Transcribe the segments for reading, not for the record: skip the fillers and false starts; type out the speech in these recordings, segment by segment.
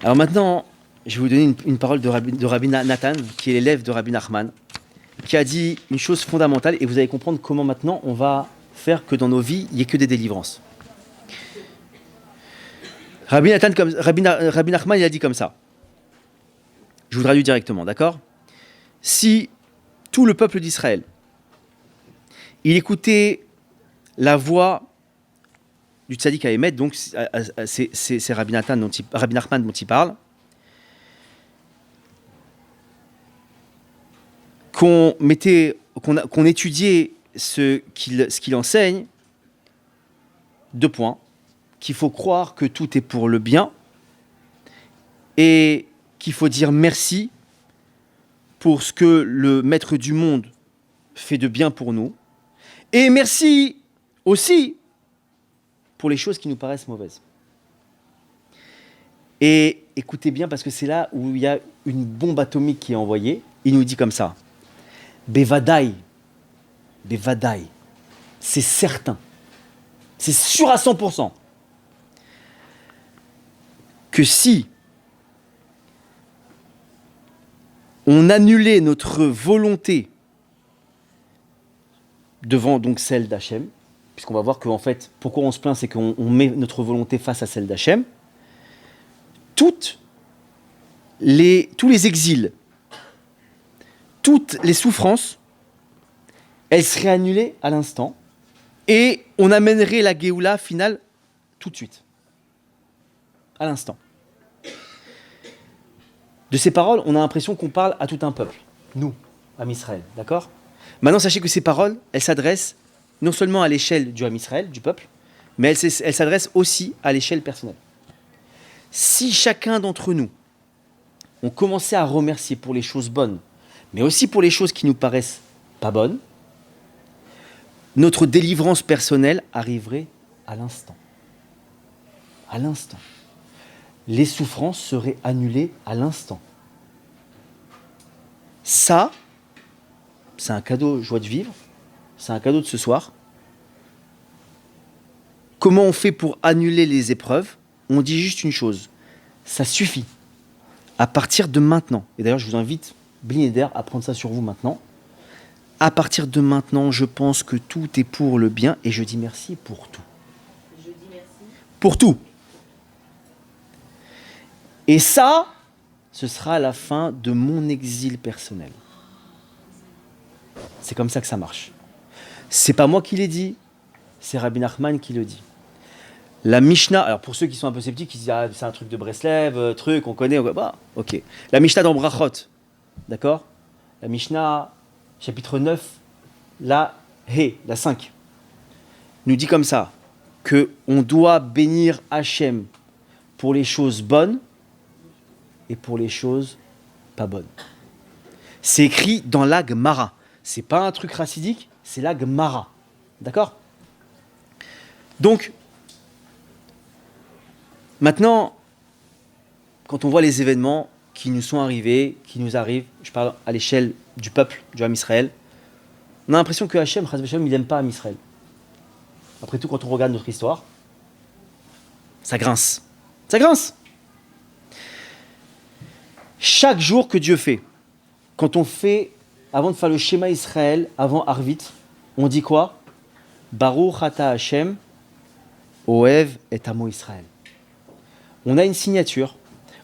Alors maintenant, je vais vous donner une parole de Rabbi Nathan, qui est l'élève de Rabbi Nachman, qui a dit une chose fondamentale, et vous allez comprendre comment maintenant on va faire que dans nos vies, il n'y ait que des délivrances. Rabbi Nachman, il a dit comme ça. Je vous traduis directement, d'accord ? Si tout le peuple d'Israël, il écoutait la voix du tzaddik Haemet, donc c'est Rabbi Nachman dont il parle, qu'on étudiait ce qu'il enseigne, 2 points, qu'il faut croire que tout est pour le bien et qu'il faut dire merci pour ce que le maître du monde fait de bien pour nous, et merci aussi pour les choses qui nous paraissent mauvaises. Et écoutez bien, parce que c'est là où il y a une bombe atomique qui est envoyée. Il nous dit comme ça, Bevadaï, c'est certain, c'est sûr à 100%, que si on annulait notre volonté devant donc celle d'Hachem, puisqu'on va voir qu'en fait, pourquoi on se plaint, c'est qu'on met notre volonté face à celle d'Hachem, tous les exils, toutes les souffrances, elles seraient annulées à l'instant, et on amènerait la Géoula finale tout de suite, à l'instant. De ces paroles, on a l'impression qu'on parle à tout un peuple, nous, Am Israël, d'accord ? Maintenant, sachez que ces paroles, elles s'adressent non seulement à l'échelle du Am Israël, du peuple, mais elles s'adressent aussi à l'échelle personnelle. Si chacun d'entre nous, on commençait à remercier pour les choses bonnes, mais aussi pour les choses qui nous paraissent pas bonnes, notre délivrance personnelle arriverait à l'instant. À l'instant. Les souffrances seraient annulées à l'instant. Ça, c'est un cadeau joie de vivre, c'est un cadeau de ce soir. Comment on fait pour annuler les épreuves ? On dit juste une chose, ça suffit. À partir de maintenant, et d'ailleurs je vous invite, Bli Neder, à prendre ça sur vous maintenant. À partir de maintenant, je pense que tout est pour le bien et je dis merci pour tout. Je dis merci. Pour tout. Et ça, ce sera la fin de mon exil personnel. C'est comme ça que ça marche. C'est pas moi qui l'ai dit, c'est Rabbi Nachman qui le dit. La Mishnah, alors pour ceux qui sont un peu sceptiques, ils disent ah, c'est un truc de Breslev, truc, on connaît, bah, ok. La Mishnah dans Brachot, d'accord ? La Mishnah, chapitre 9, la 5, nous dit comme ça, qu'on doit bénir Hachem pour les choses bonnes et pour les choses pas bonnes. C'est écrit dans la Gemara. C'est pas un truc racidique, c'est la Gemara. D'accord ? Donc, maintenant, quand on voit les événements qui nous sont arrivés, qui nous arrivent, je parle à l'échelle du peuple, du Ham Israël, on a l'impression que Hachem, il n'aime pas Ham Israël. Après tout, quand on regarde notre histoire, ça grince. Ça grince. Chaque jour que Dieu fait, quand on fait, avant de faire le schéma Israël, avant Arvit, on dit quoi ? Baruch ata Hashem, Oev et Amo Israël. On a une signature,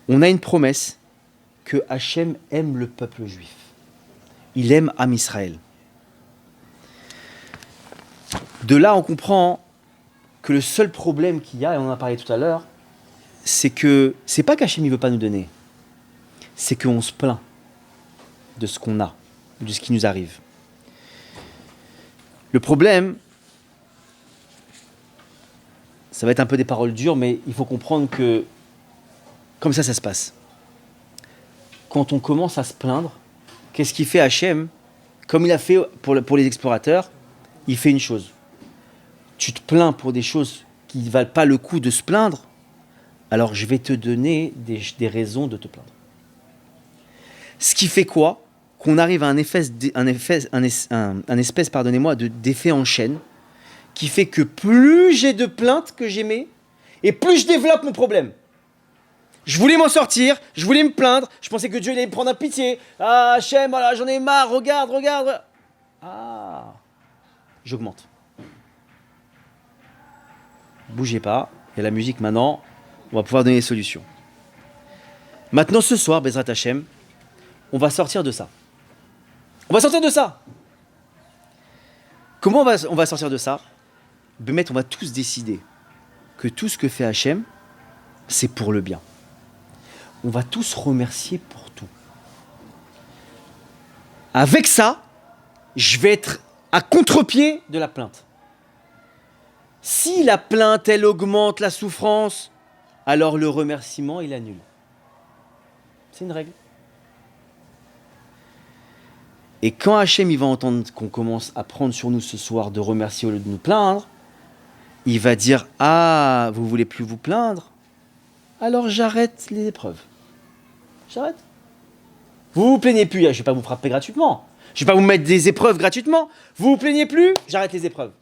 on a une promesse que Hachem aime le peuple juif. Il aime Am Israël. De là, on comprend que le seul problème qu'il y a, et on en a parlé tout à l'heure, c'est que c'est pas qu'Hachem ne veut pas nous donner, c'est qu'on se plaint de ce qu'on a, de ce qui nous arrive. Le problème, ça va être un peu des paroles dures, mais il faut comprendre que comme ça se passe. Quand on commence à se plaindre, qu'est-ce qu'il fait Hachem ? Comme il a fait pour les explorateurs, il fait une chose. Tu te plains pour des choses qui ne valent pas le coup de se plaindre, alors je vais te donner des raisons de te plaindre. Ce qui fait quoi ? Qu'on arrive à un espèce d'effet en chaîne qui fait que plus j'ai de plaintes que j'aimais et plus je développe mon problème. Je voulais m'en sortir, je voulais me plaindre, je pensais que Dieu allait me prendre un pitié. Ah, Hachem, voilà, j'en ai marre, regarde, regarde. Ah, j'augmente. Bougez pas, il y a la musique maintenant, on va pouvoir donner des solutions. Maintenant, ce soir, Bezrat Hachem, on va sortir de ça. On va sortir de ça. Comment on va sortir de ça? Bémet, on va tous décider que tout ce que fait Hachem, c'est pour le bien. On va tous remercier pour tout. Avec ça, je vais être à contre-pied de la plainte. Si la plainte, elle augmente la souffrance, alors le remerciement, il annule. C'est une règle. Et quand Hachem il va entendre qu'on commence à prendre sur nous ce soir de remercier au lieu de nous plaindre, il va dire « Ah, vous voulez plus vous plaindre? Alors j'arrête les épreuves. J'arrête. Vous vous plaignez plus, je ne vais pas vous frapper gratuitement. Je ne vais pas vous mettre des épreuves gratuitement. Vous vous plaignez plus, j'arrête les épreuves. »